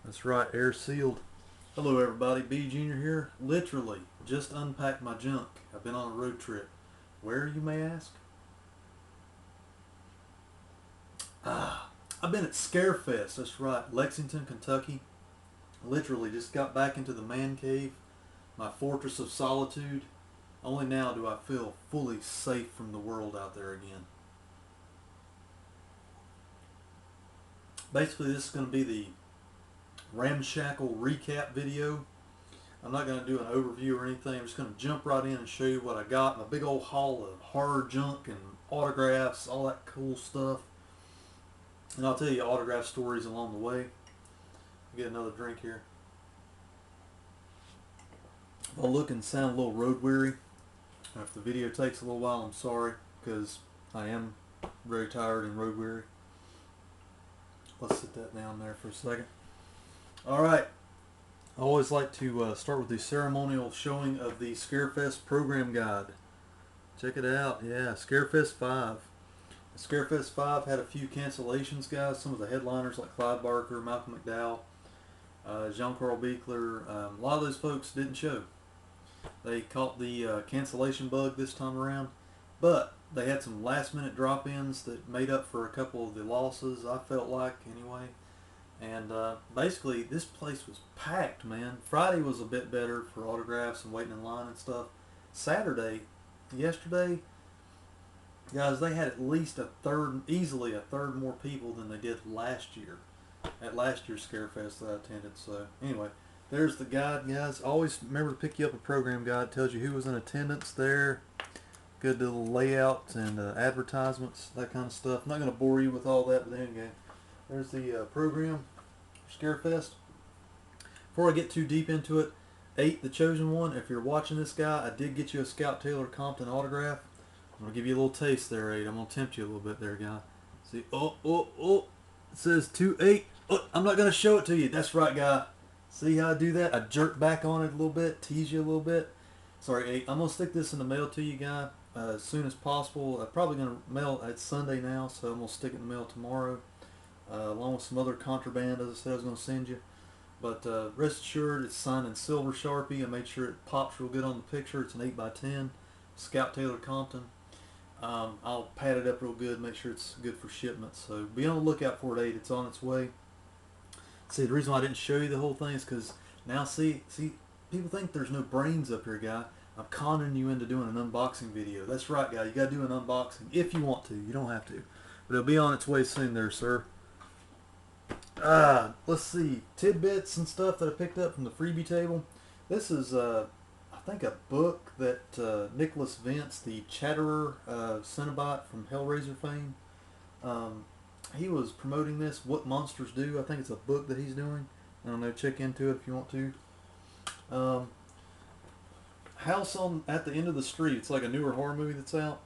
That's right, air sealed. Hello everybody, B.Jr. here. Literally, just unpacked my junk. I've been on a road trip. Where, you may ask? I've been at Scarefest, that's right, Lexington, Kentucky. Literally, just got back into the man cave, my fortress of solitude. Only now do I feel fully safe from the world out there again. Basically, this is going to be the ramshackle recap video. I'm not going to do an overview or anything. I'm just going to jump right in and show you what I got. My big old haul of horror junk and autographs, all that cool stuff. And I'll tell you autograph stories along the way. Get another drink here. If I look and sound a little road weary, if the video takes a little while, I'm sorry, because I am very tired and road weary. Let's sit that down there for a second. Alright, I always like to start with the ceremonial showing of the Scarefest program guide. Check it out. Yeah, Scarefest 5. Scarefest 5 had a few cancellations, guys. Some of the headliners like Clyde Barker, Malcolm McDowell, Jean-Carl Beekler, a lot of those folks didn't show. They caught the cancellation bug this time around, but they had some last minute drop-ins that made up for a couple of the losses, I felt like, anyway. And basically, this place was packed, man. Friday was a bit better for autographs and waiting in line and stuff. Saturday, yesterday, guys, they had at least a third, easily a third more people than they did last year at last year's Scarefest that I attended. So anyway, there's the guide, guys. Always remember to pick you up a program guide. It tells you who was in attendance there. Good little layouts and advertisements, that kind of stuff. I'm not going to bore you with all that, but anyway, there's the program, Scarefest. Before I get too deep into it, 8, the chosen one. If you're watching this guy, I did get you a Scout Taylor Compton autograph. I'm going to give you a little taste there, 8. I'm going to tempt you a little bit there, guy. See, oh. It says 2-8. Oh, I'm not going to show it to you. That's right, guy. See how I do that? I jerk back on it a little bit, tease you a little bit. Sorry, 8. I'm going to stick this in the mail to you, guy, as soon as possible. I'm probably going to mail, it's Sunday now, so I'm going to stick it in the mail tomorrow, along with some other contraband, as I said I was going to send you. But rest assured, it's signed in silver Sharpie. I made sure it pops real good on the picture. It's an 8x10, Scout Taylor Compton. I'll pad it up real good, make sure it's good for shipment. So be on the lookout for it, 8. It's on its way. See, the reason why I didn't show you the whole thing is because now, see, people think there's no brains up here, guy. I'm conning you into doing an unboxing video. That's right, guy. You got to do an unboxing if you want to. You don't have to. But it'll be on its way soon there, sir. Let's see. Tidbits and stuff that I picked up from the freebie table. This is, I think, a book that Nicholas Vince, the Chatterer Cenobite from Hellraiser fame, he was promoting this, What Monsters Do. I think it's a book that he's doing. I don't know, check into it if you want to. House on at the End of the Street. It's like a newer horror movie that's out.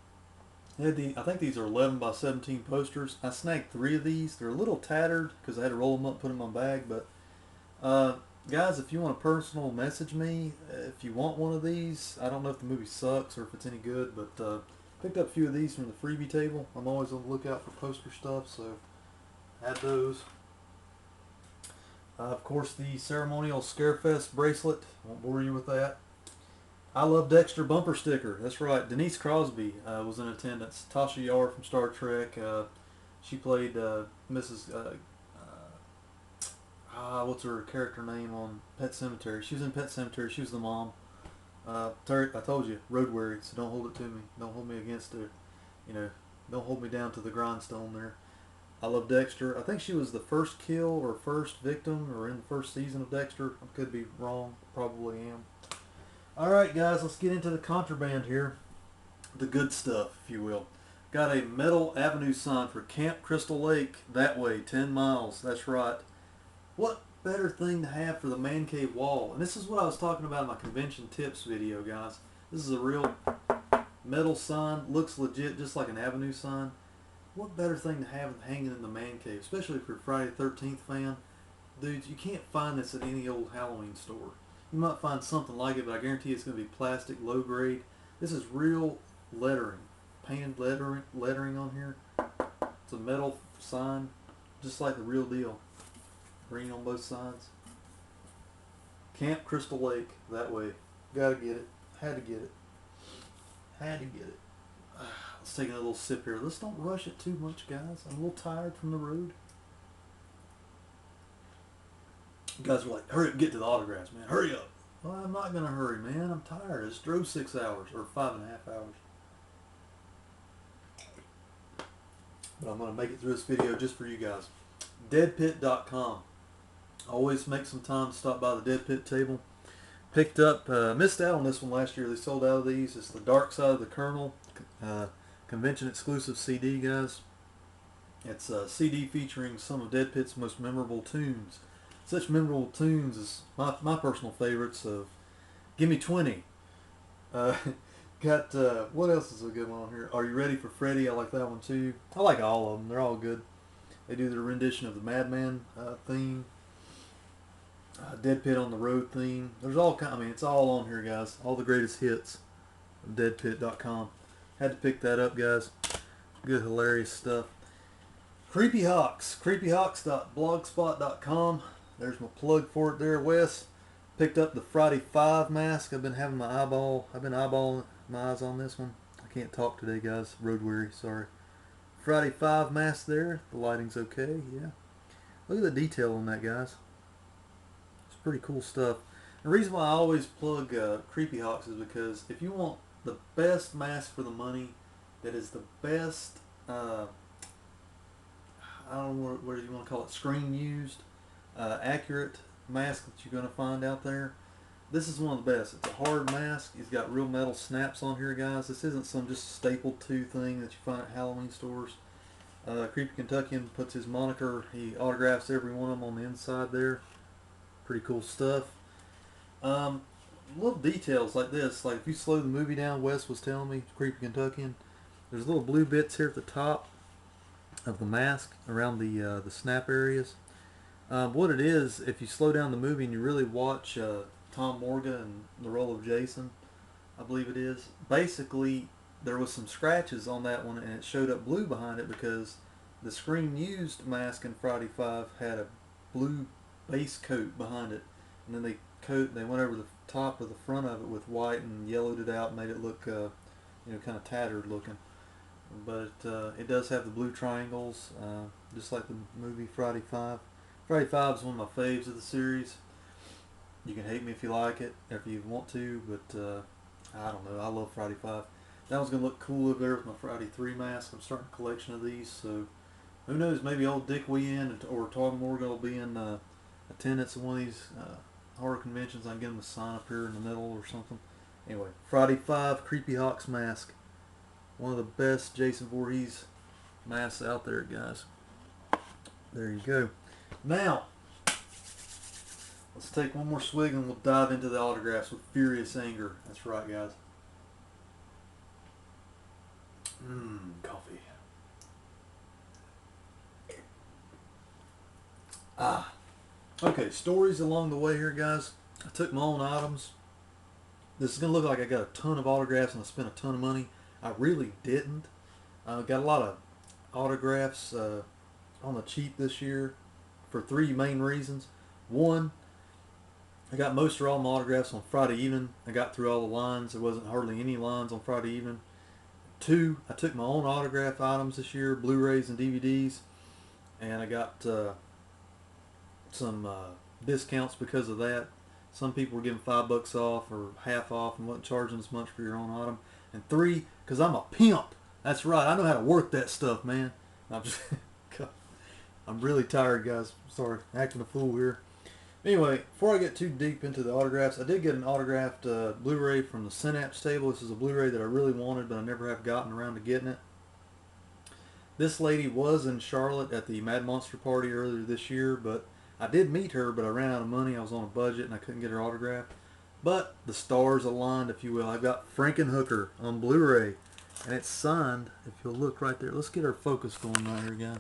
I think these are 11 by 17 posters. I snagged 3 of these. They're a little tattered because I had to roll them up, put them in my bag. But guys, if you want to personal message me, if you want one of these, I don't know if the movie sucks or if it's any good, but picked up a few of these from the freebie table. I'm always on the lookout for poster stuff, so add those. Of course, the ceremonial Scarefest bracelet. Won't bore you with that. I Love Dexter bumper sticker. That's right. Denise Crosby was in attendance. Tasha Yar from Star Trek. She played Mrs. What's her character name on Pet Sematary? She was in Pet Sematary. She was the mom. I told you, road weary, so don't hold it to me. Don't hold me against it. Don't hold me down to the grindstone there. I Love Dexter. I think she was the first kill or first victim or in the first season of Dexter. I could be wrong. Probably am. Alright, guys, let's get into the contraband here. The good stuff, if you will. Got a metal avenue sign for Camp Crystal Lake. That way, 10 miles. That's right. What better thing to have for the man cave wall? And this is what I was talking about in my convention tips video, guys. This is a real metal sign. Looks legit, just like an avenue sign. What better thing to have hanging in the man cave, especially if you're a Friday the 13th fan? Dudes, you can't find this at any old Halloween store. You might find something like it, but I guarantee it's going to be plastic, low grade. This is real lettering, painted lettering on here. It's a metal sign, just like the real deal. green on both sides. Camp Crystal Lake, that way. Gotta get it. Had to get it. Had to get it. Let's take a little sip here. Let's don't rush it too much, guys. I'm a little tired from the road. You guys are like, hurry up, get to the autographs, man. Hurry up. Well, I'm not going to hurry, man. I'm tired. I just drove 6 hours, or 5.5 hours. But I'm going to make it through this video just for you guys. Deadpit.com. Always make some time to stop by the Dead Pit table. Picked up, missed out on this one last year. They sold out of these. It's the Dark Side of the Colonel convention exclusive CD, guys. It's a CD featuring some of Dead Pit's most memorable tunes. Such memorable tunes as my personal favorites of Gimme 20. Got, what else is a good one on here? Are You Ready for Freddy? I like that one too. I like all of them. They're all good. They do their rendition of the Madman theme. Dead Pit on the Road theme. There's all kind. I mean, it's all on here, guys. All the greatest hits of deadpit.com. Had to pick that up, guys. Good, hilarious stuff. Creepyhawks. Creepyhawks.blogspot.com. There's my plug for it there, Wes. Picked up the Friday 5 mask. I've been eyeballing my eyes on this one. I can't talk today, guys. Road weary, sorry. Friday 5 mask there. The lighting's okay, yeah. Look at the detail on that, guys. It's pretty cool stuff. The reason why I always plug Creepyhawks is because if you want the best mask for the money, that is the best, I don't know what you want to call it, screen used, accurate mask that you're going to find out there. This is one of the best. It's a hard mask. It's got real metal snaps on here, guys. This isn't some just stapled to thing that you find at Halloween stores. Creepy Kentuckian puts his moniker. He autographs every one of them on the inside there. Pretty cool stuff. Little details like this. Like if you slow the movie down, Wes was telling me, Creepy Kentuckian, there's little blue bits here at the top of the mask around the snap areas. What it is, if you slow down the movie and you really watch Tom Morgan and the role of Jason, I believe it is, basically there was some scratches on that one and it showed up blue behind it because the screen used mask in Friday 5 had a blue base coat behind it, and then they went over the top of the front of it with white and yellowed it out and made it look kind of tattered looking. But it does have the blue triangles, just like the movie Friday 5. Friday 5 is one of my faves of the series. You can hate me if you like it, if you want to, but I don't know. I love Friday 5. That one's going to look cool over there with my Friday 3 mask. I'm starting a collection of these, so who knows, maybe old Dick Wien or Tom Morgan will be in attendance at one of these horror conventions. I can get him a sign up here in the middle or something. Anyway, Friday 5 Creepyhawks mask. One of the best Jason Voorhees masks out there, guys. There you go. Now, let's take one more swig and we'll dive into the autographs with furious anger. That's right, guys. Coffee. Okay, stories along the way here, guys. I took my own items. This is going to look like I got a ton of autographs and I spent a ton of money. I really didn't. I got a lot of autographs on the cheap this year for 3 main reasons. One, I got most or all my autographs on Friday evening. I got through all the lines. There wasn't hardly any lines on Friday evening. 2, I took my own autograph items this year, Blu-rays and DVDs, and I got some discounts because of that. Some people were giving $5 off or half off and wasn't charging as much for your own item. And 3, because I'm a pimp. That's right. I know how to work that stuff, man. I'm really tired, guys. Sorry, acting a fool here. Anyway, before I get too deep into the autographs, I did get an autographed Blu-ray from the Synapse table. This is a Blu-ray that I really wanted, but I never have gotten around to getting it. This lady was in Charlotte at the Mad Monster party earlier this year, but I did meet her, but I ran out of money. I was on a budget, and I couldn't get her autograph. But the stars aligned, if you will. I've got Frankenhooker on Blu-ray, and it's signed. If you'll look right there. Let's get our focus going right here, guys.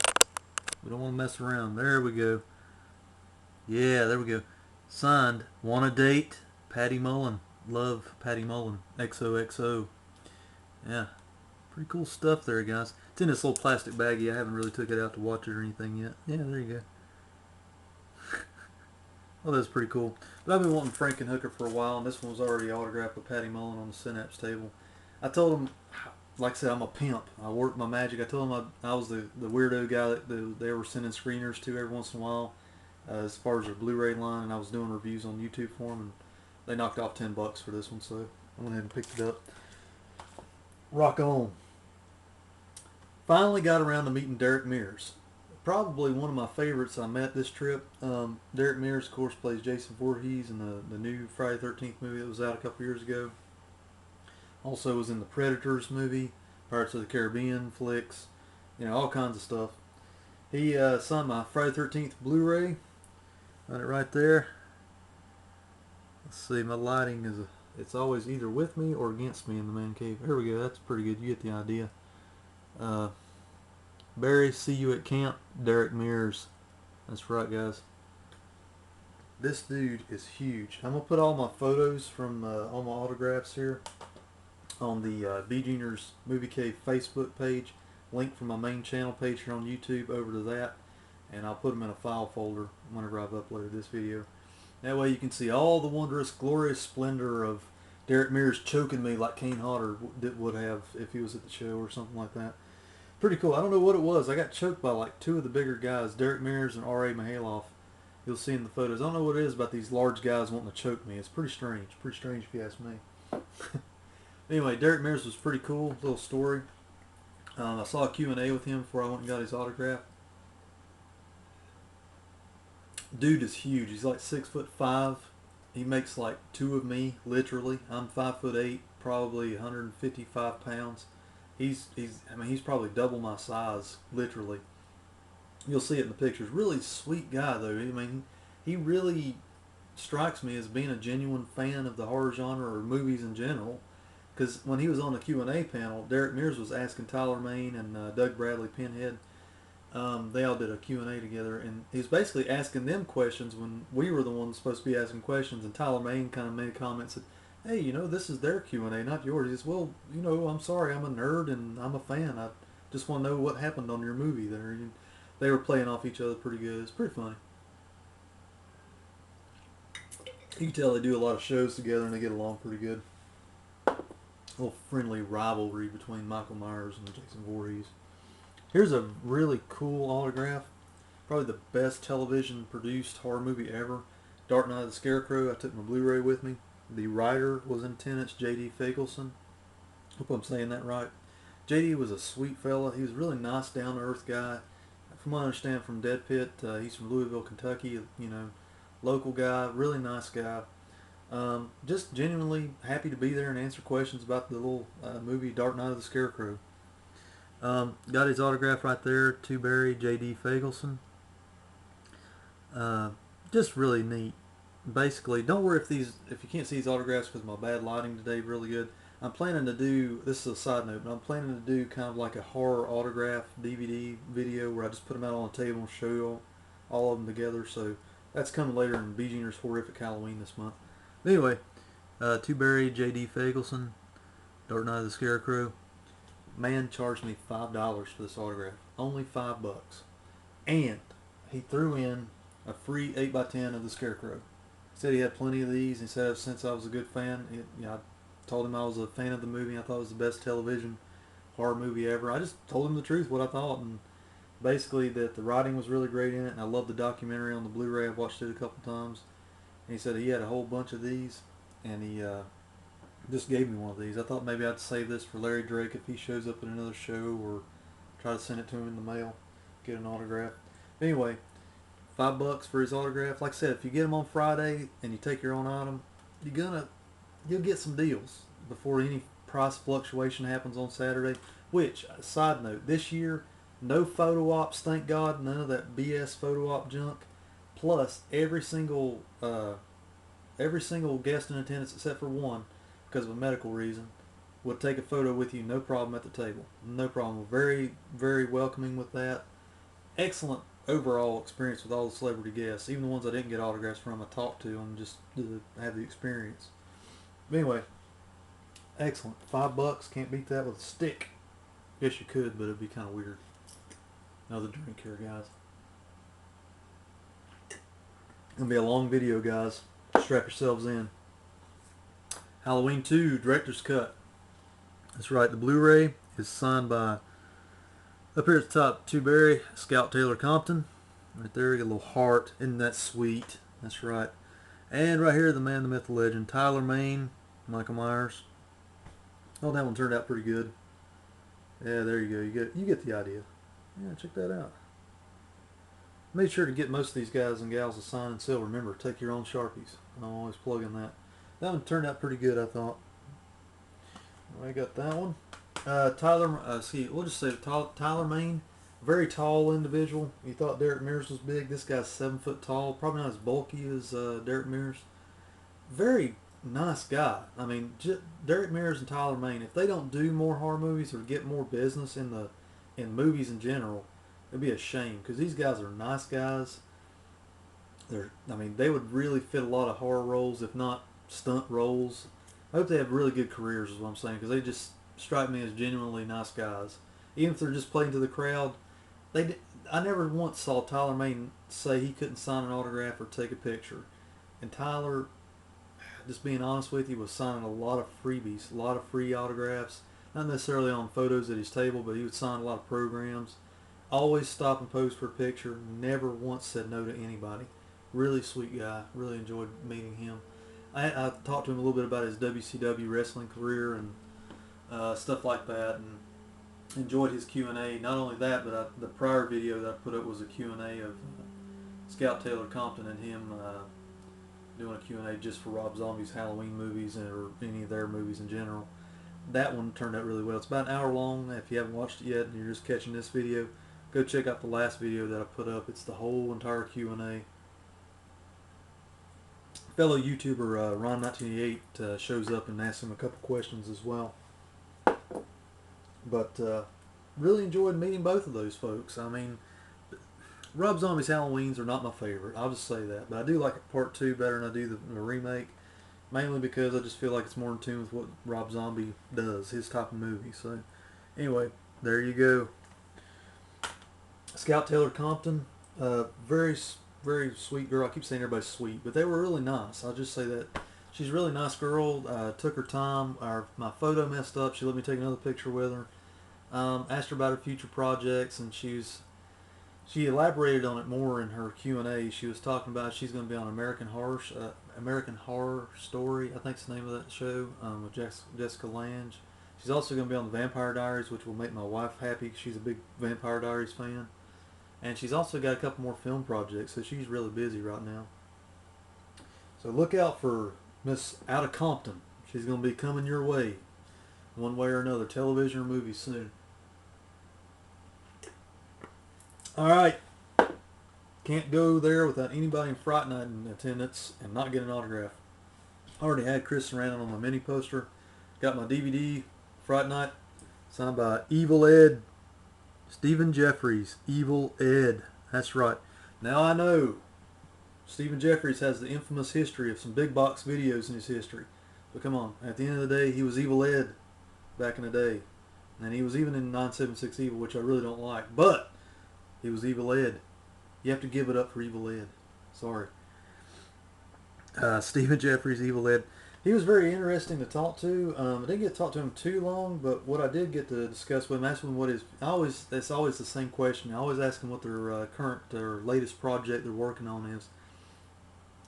We don't want to mess around. There we go. Yeah, there we go. Signed. Want a date? Patty Mullen. Love Patty Mullen. XOXO. Yeah. Pretty cool stuff there, guys. It's in this little plastic baggie. I haven't really took it out to watch it or anything yet. Yeah, there you go. Well, that's pretty cool. But I've been wanting Frankenhooker for a while, and this one was already autographed with Patty Mullen on the Synapse table. I told him, like I said, I'm a pimp. I work my magic. I told him I was the weirdo guy that they were sending screeners to every once in a while, as far as their Blu-ray line, and I was doing reviews on YouTube for them, and they knocked off $10 for this one, so I went ahead and picked it up. Rock on. Finally got around to meeting Derek Mears. Probably one of my favorites I met this trip. Derek Mears, of course, plays Jason Voorhees in the new Friday the 13th movie that was out a couple years ago. Also was in the Predators movie, Pirates of the Caribbean flicks, all kinds of stuff. He signed my Friday the 13th Blu-ray. Got it right there. Let's see, my lighting it's always either with me or against me in the man cave. Here we go, that's pretty good. You get the idea. Barry, see you at camp. Derek Mears. That's right, guys. This dude is huge. I'm going to put all my photos from all my autographs here on the B.Jr.'s Movie Cave Facebook page. Link from my main channel page here on YouTube over to that. And I'll put them in a file folder whenever I've uploaded this video. That way you can see all the wondrous, glorious splendor of Derek Mears choking me like Kane Hodder would have if he was at the show or something like that. Pretty cool. I don't know what it was. I got choked by like two of the bigger guys, Derek Mears and R.A. Mihailoff. You'll see in the photos. I don't know what it is about these large guys wanting to choke me. It's pretty strange. Pretty strange if you ask me. Anyway, Derek Mears was pretty cool. Little story. I saw a Q&A with him before I went and got his autograph. Dude is huge. He's like 6'5". He makes like two of me, literally. I'm 5'8", probably 155 pounds. He's probably double my size, literally. You'll see it in the pictures. Really sweet guy, though. He really strikes me as being a genuine fan of the horror genre or movies in general. Because when he was on the Q&A panel, Derek Mears was asking Tyler Mane and Doug Bradley Pinhead. They all did a Q&A together, and he was basically asking them questions when we were the ones supposed to be asking questions. And Tyler Mane kind of made a comment, said, "Hey, this is their Q&A, not yours." He says, "Well, I'm sorry, I'm a nerd and I'm a fan. I just want to know what happened on your movie there." And they were playing off each other pretty good. It's pretty funny. You can tell they do a lot of shows together and they get along pretty good. A little friendly rivalry between Michael Myers and Jason Voorhees. Here's a really cool autograph. Probably the best television produced horror movie ever. Dark Night of the Scarecrow. I took my Blu-ray with me. The writer was in attendance, J.D. Fagelson. Hope I'm saying that right. J.D. was a sweet fella. He was a really nice, down-to-earth guy. From what I understand from Dead Pit, he's from Louisville, Kentucky. Local guy, really nice guy. Just genuinely happy to be there and answer questions about the little movie Dark Night of the Scarecrow. Got his autograph right there, to Barry, J.D. Fagelson. Just really neat. Basically, don't worry if you can't see these autographs because my bad lighting today really good. I'm planning to do, this is a side note, but I'm planning to do kind of like a horror autograph DVD video where I just put them out on the table and show you all of them together. So that's coming later in B.Jr.'s Horrific Halloween this month. But anyway, to Barry, J.D. Fagelson, Dark Night of the Scarecrow. Man charged me $5 for this autograph. Only $5. And he threw in a free 8x10 of the Scarecrow. He said he had plenty of these. He said since I was a good fan, I told him I was a fan of the movie. I thought it was the best television horror movie ever. I just told him the truth, what I thought, and basically that the writing was really great in it, and I loved the documentary on the Blu-ray. I've watched it a couple times. And he said he had a whole bunch of these, and he just gave me one of these. I thought maybe I'd save this for Larry Drake if he shows up at another show, or try to send it to him in the mail, get an autograph. Anyway, $5 for his autograph. Like I said, if you get him on Friday and you take your own item, you'll get some deals before any price fluctuation happens on Saturday. Which, side note, this year, no photo ops, thank God, none of that BS photo op junk. Plus, every single guest in attendance except for one, because of a medical reason, would take a photo with you, no problem, at the table. No problem. Very, very welcoming with that. Excellent overall experience with all the celebrity guests. Even the ones I didn't get autographs from, I talked to them just to have the experience. But anyway, excellent. $5, can't beat that with a stick. Guess you could, but it'd be kind of weird. Another drink here, guys. Gonna be a long video, guys. Strap yourselves in. Halloween 2 Director's Cut. That's right, the Blu-ray is signed by, up here at the top, Two Berry, Scout Taylor Compton. Right there, you get a little heart. Isn't that sweet? That's right. And right here, the man, the myth, the legend, Tyler Mane, Michael Myers. Oh, that one turned out pretty good. Yeah, there you go. You get the idea. Yeah, check that out. Made sure to get most of these guys and gals to sign and seal. Remember, take your own Sharpies. I'm always plugging that. That one turned out pretty good, I thought. I got that one. We'll just say Tyler Mane. Very tall individual. You thought Derek Mears was big. This guy's 7 foot tall. Probably not as bulky as Derek Mears. Very nice guy. I mean, Derek Mears and Tyler Mane, if they don't do more horror movies or get more business in movies in general, it'd be a shame, because these guys are nice guys. They would really fit a lot of horror roles, if not stunt roles. I hope they have really good careers, is what I'm saying, because they just strike me as genuinely nice guys. Even if they're just playing to the crowd, I never once saw Tyler Mane say he couldn't sign an autograph or take a picture. And Tyler, just being honest with you, was signing a lot of freebies, a lot of free autographs. Not necessarily on photos at his table, but he would sign a lot of programs. Always stop and pose for a picture. Never once said no to anybody. Really sweet guy. Really enjoyed meeting him. I talked to him a little bit about his WCW wrestling career and stuff like that, and enjoyed his Q&A. Not only that, but the prior video that I put up was a Q&A of Scout Taylor Compton and him doing a Q&A just for Rob Zombie's Halloween movies or any of their movies in general. That one turned out really well. It's about an hour long. If you haven't watched it yet and you're just catching this video, go check out the last video that I put up. It's the whole entire Q&A. Fellow YouTuber Ron1988 shows up and asks him a couple questions as well. But really enjoyed meeting both of those folks. I mean, Rob Zombie's Halloweens are not my favorite. I'll just say that. But I do like part 2 better than I do the remake. Mainly because I just feel like it's more in tune with what Rob Zombie does, his type of movie. So, anyway, there you go. Scout Taylor Compton, very, very sweet girl. I keep saying everybody's sweet, but they were really nice. I'll just say that. She's a really nice girl. Took her time. My photo messed up. She let me take another picture with her. Asked her about her future projects, and she elaborated on it more in her Q&A. She was talking about she's going to be on American Horror Story, I think's the name of that show, with Jessica Lange. She's also going to be on the Vampire Diaries, which will make my wife happy. She's a big Vampire Diaries fan. And she's also got a couple more film projects, so she's really busy right now. So look out for Miss Out of Compton. She's going to be coming your way, one way or another, television or movie soon. Alright, can't go there without anybody in Fright Night in attendance and not get an autograph. I already had Chris Sarandon on my mini poster. Got my DVD, Fright Night, signed by Evil Ed, Stephen Jeffries. Evil Ed, that's right. Now I know Stephen Jeffries has the infamous history of some big box videos in his history. But come on, at the end of the day, he was Evil Ed back in the day. And he was even in 976 Evil, which I really don't like. But he was Evil Ed. You have to give it up for Evil Ed. Sorry. Stephen Jeffries, Evil Ed. He was very interesting to talk to. I didn't get to talk to him too long, but what I did get to discuss with him, ask him that's always the same question. I always ask him what their latest project they're working on is.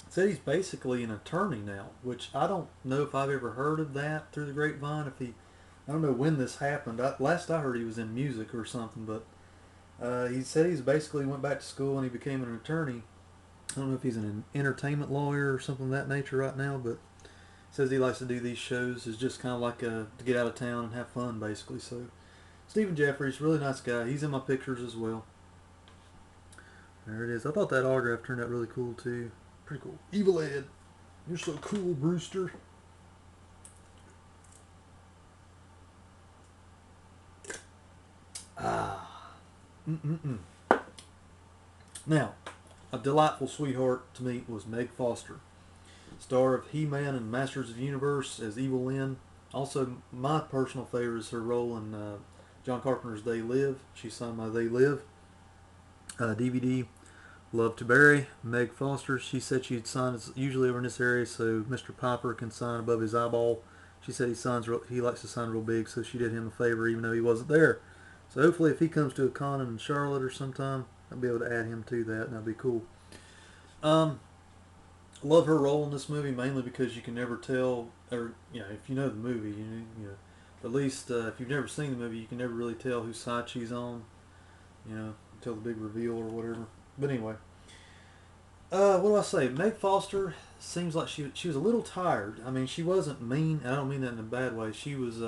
Said he's basically an attorney now, which I don't know if I've ever heard of that through the grapevine. I don't know when this happened. Last I heard he was in music or something, but he said he's basically went back to school and he became an attorney. I don't know if he's an entertainment lawyer or something of that nature right now, but says he likes to do these shows as just kind of like to get out of town and have fun, basically. So, Stephen Jeffries, really nice guy. He's in my pictures as well. There it is. I thought that autograph turned out really cool too. Pretty cool. Evil Ed, you're so cool, Brewster. Now, a delightful sweetheart to meet was Meg Foster, star of He-Man and Masters of the Universe as Evil Lynn. Also, my personal favorite is her role in John Carpenter's They Live. She signed my They Live DVD. Love to Barry. Meg Foster, she said she'd sign, it's usually over in this area so Mr. Popper can sign above his eyeball. She said he likes to sign real big, so she did him a favor even though he wasn't there. So hopefully if he comes to a con in Charlotte or sometime, I'll be able to add him to that, and that'd be cool. Um, love her role in this movie mainly because you can never tell, or if you know the movie, at least if you've never seen the movie, you can never really tell whose side she's on, until the big reveal or whatever. But anyway, what do I say? Meg Foster seems like she was a little tired. I mean, she wasn't mean, and I don't mean that in a bad way. She was.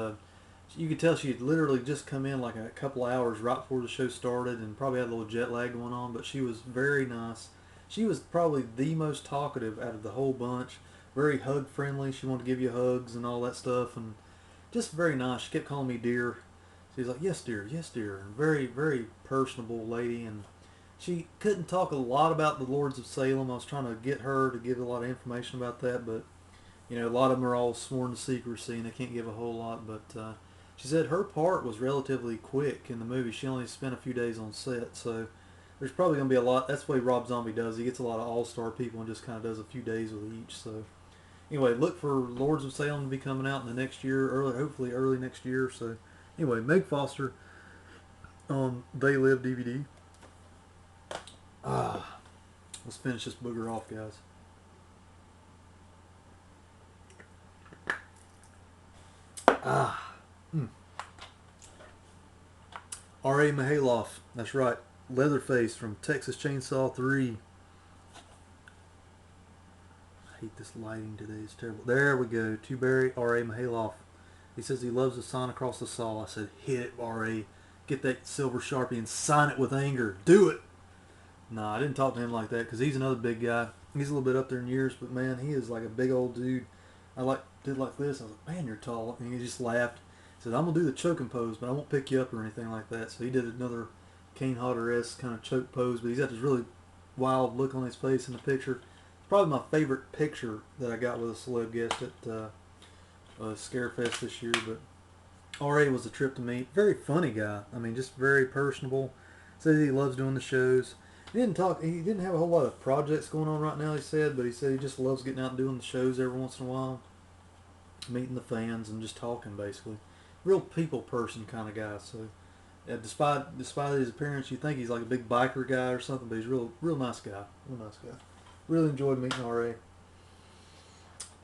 You could tell she had literally just come in like a couple of hours right before the show started, and probably had a little jet lag going on. But she was very nice. She was probably the most talkative out of the whole bunch. Very hug friendly. She wanted to give you hugs and all that stuff, and just very nice. She kept calling me dear. She was like, yes dear, and very very personable lady. And she couldn't talk a lot about the Lords of Salem. I was trying to get her to give a lot of information about that, but a lot of them are all sworn to secrecy and they can't give a whole lot. But she said her part was relatively quick in the movie. She only spent a few days on set, so there's probably going to be a lot. That's the way Rob Zombie does. He gets a lot of all-star people and just kind of does a few days with each. So anyway, look for Lords of Salem to be coming out in the next year, hopefully early next year. So anyway, Meg Foster on They Live DVD. Let's finish this booger off, guys. R.A. Mihailoff, that's right. Leatherface from Texas Chainsaw 3. I hate this lighting today, it's terrible. There we go, to Barry, R.A. Mihailoff. He says he loves to sign across the saw. I said, hit it, R.A. Get that silver Sharpie and sign it with anger. Do it! Nah, I didn't talk to him like that because he's another big guy. He's a little bit up there in years, but man, he is like a big old dude. I did like this. I was like, man, you're tall. And he just laughed. He said, I'm going to do the choking pose, but I won't pick you up or anything like that. So he did another Kane Hodder-esque kind of choke pose, but he's got this really wild look on his face in the picture. It's probably my favorite picture that I got with a celeb guest at Scarefest this year, but R.A. was a trip to meet. Very funny guy. I mean, just very personable. Says he loves doing the shows. He didn't have a whole lot of projects going on right now, he said, but he said he just loves getting out and doing the shows every once in a while, meeting the fans and just talking, basically. Real people person kind of guy. So despite his appearance, you think he's like a big biker guy or something, but he's real nice guy. Real nice guy. Really enjoyed meeting R.A.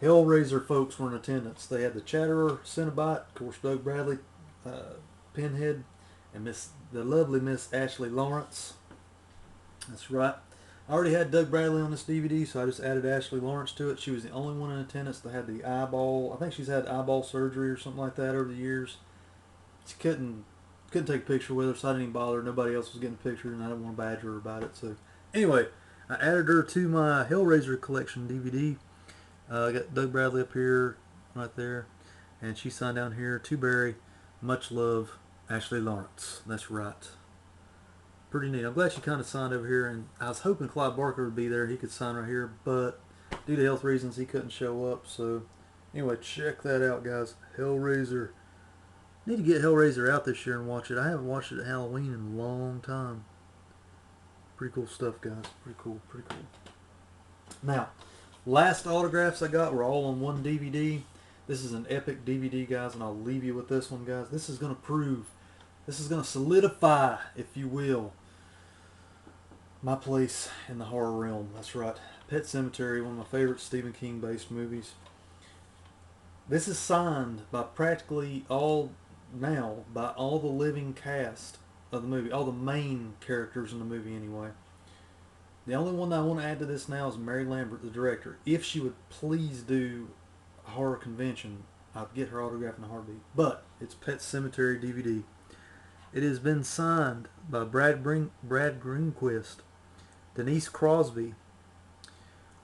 Hellraiser folks were in attendance. They had the Chatterer, Cenobite, of course Doug Bradley, Pinhead, and the lovely Miss Ashley Lawrence. That's right. I already had Doug Bradley on this DVD, so I just added Ashley Lawrence to it. She was the only one in attendance that had the eyeball. I think she's had eyeball surgery or something like that over the years. She couldn't take a picture with her, so I didn't even bother. Nobody else was getting a picture, and I didn't want to badger her about it. So anyway, I added her to my Hellraiser collection DVD. I got Doug Bradley up here, right there, and she signed down here, to Barry, much love, Ashley Lawrence. That's right. Pretty neat. I'm glad she kind of signed over here, and I was hoping Clyde Barker would be there. He could sign right here, but due to health reasons, he couldn't show up. So anyway, check that out, guys. Hellraiser. Need to get Hellraiser out this year and watch it. I haven't watched it at Halloween in a long time. Pretty cool stuff, guys. Pretty cool. Now, last autographs I got were all on one DVD. This is an epic DVD, guys, and I'll leave you with this one, guys. This is going to solidify, if you will, my place in the horror realm. That's right. Pet Sematary, one of my favorite Stephen King based movies. This is signed by practically all the living cast of the movie, all the main characters in the movie anyway. The only one that I want to add to this now is Mary Lambert, the director. If she would please do a horror convention, I'd get her autograph in a heartbeat. But it's Pet Sematary DVD. It has been signed by Brad Greenquist, Denise Crosby.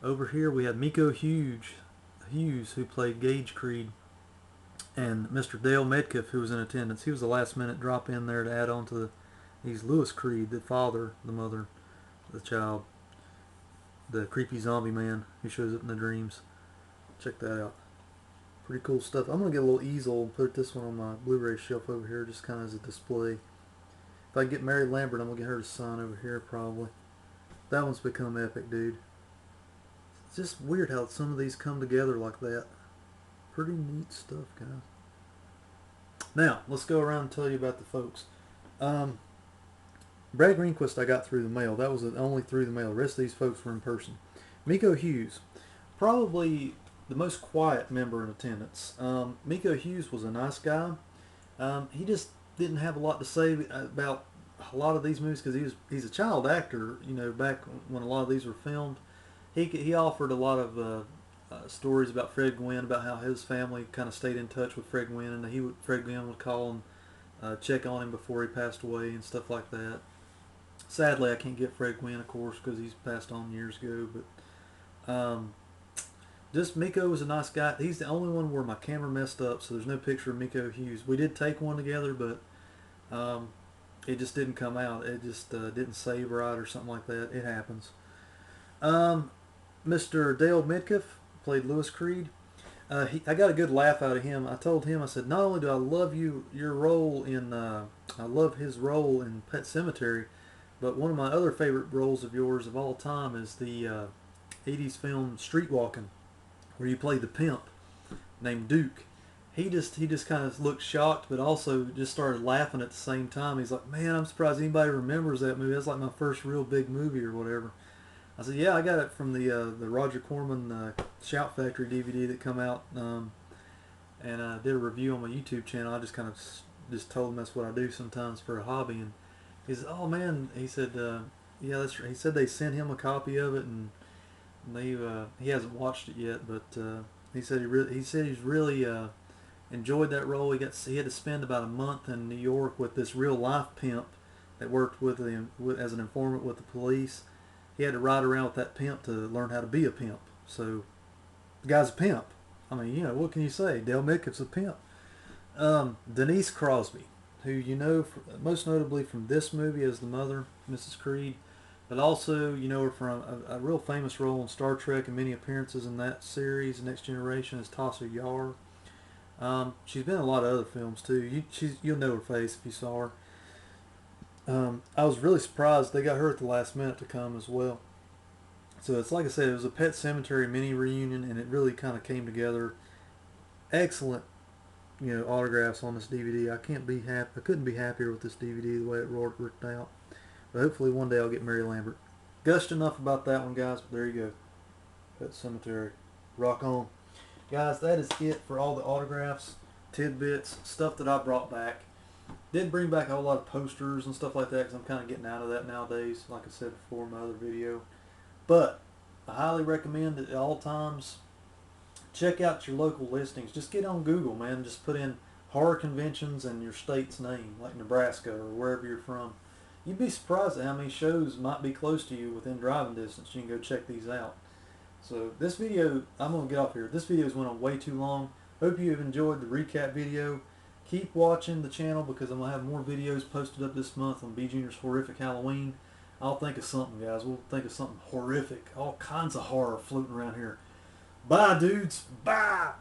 Over here we have Miko Hughes, who played Gage Creed, and Mr. Dale Metcalf, who was in attendance. He was the last minute drop in there to add on to he's Lewis Creed, the father, the mother, the child, the creepy zombie man who shows up in the dreams. Check that out. Pretty cool stuff. I'm going to get a little easel and put this one on my Blu-ray shelf over here just kind of as a display. If I get Mary Lambert, I'm going to get her to sign over here probably. That one's become epic, dude. It's just weird how some of these come together like that. Pretty neat stuff, guys. Now, let's go around and tell you about the folks. Brad Greenquist I got through the mail. That was only through the mail. The rest of these folks were in person. Miko Hughes, probably the most quiet member in attendance. Miko Hughes was a nice guy. He just didn't have a lot to say about a lot of these movies because he's a child actor. You know, back when a lot of these were filmed, he offered a lot of stories about Fred Gwynne, about how his family kind of stayed in touch with Fred Gwynne, and Fred Gwynne would call him, check on him before he passed away and stuff like that. Sadly, I can't get Fred Gwynne, of course, because he's passed on years ago. But just Miko was a nice guy. He's the only one where my camera messed up, so there's no picture of Miko Hughes. We did take one together, but it just didn't come out. It just didn't save right or something like that. It happens. Mr. Dale Midkiff played Lewis Creed. I got a good laugh out of him. I told him, I said, not only do I love your role in, I love his role in Pet Sematary, but one of my other favorite roles of yours of all time is the 80s film Streetwalking, where you play the pimp named Duke. He just kind of looked shocked, but also just started laughing at the same time. He's like, man, I'm surprised anybody remembers that movie. That's like my first real big movie or whatever. I said, yeah, I got it from the Roger Corman Shout Factory DVD that come out, and I did a review on my YouTube channel. I just kind of just told him that's what I do sometimes for a hobby, and he said, oh man, he said, yeah, that's right. He said they sent him a copy of it, and he hasn't watched it yet, but he said he's really enjoyed that role. He had to spend about a month in New York with this real life pimp that worked as an informant with the police. He had to ride around with that pimp to learn how to be a pimp. So, the guy's a pimp. I mean, you know, what can you say? Dale Midkiff's a pimp. Denise Crosby, who you know most notably from this movie as the mother, Mrs. Creed, but also you know her from a real famous role in Star Trek and many appearances in that series, Next Generation, as Tasha Yar. She's been in a lot of other films too. You'll know her face if you saw her. I was really surprised they got her at the last minute to come as well. So it's like I said, it was a Pet Sematary mini reunion, and it really kind of came together. Excellent, you know, autographs on this DVD. I couldn't be happier with this DVD the way it worked out. But hopefully one day I'll get Mary Lambert. Gushed enough about that one, guys. But there you go, Pet Sematary. Rock on, guys. That is it for all the autographs, tidbits, stuff that I brought back. Didn't bring back a whole lot of posters and stuff like that because I'm kind of getting out of that nowadays, like I said before in my other video. But I highly recommend it at all times. Check out your local listings. Just get on Google, man. Just put in horror conventions and your state's name, like Nebraska or wherever you're from. You'd be surprised at how many shows might be close to you within driving distance. You can go check these out. So this video, I'm going to get off here. This video's went on way too long. Hope you have enjoyed the recap video. Keep watching the channel because I'm going to have more videos posted up this month on B.Jr.'s Horrific Halloween. I'll think of something, guys. We'll think of something horrific. All kinds of horror floating around here. Bye, dudes. Bye.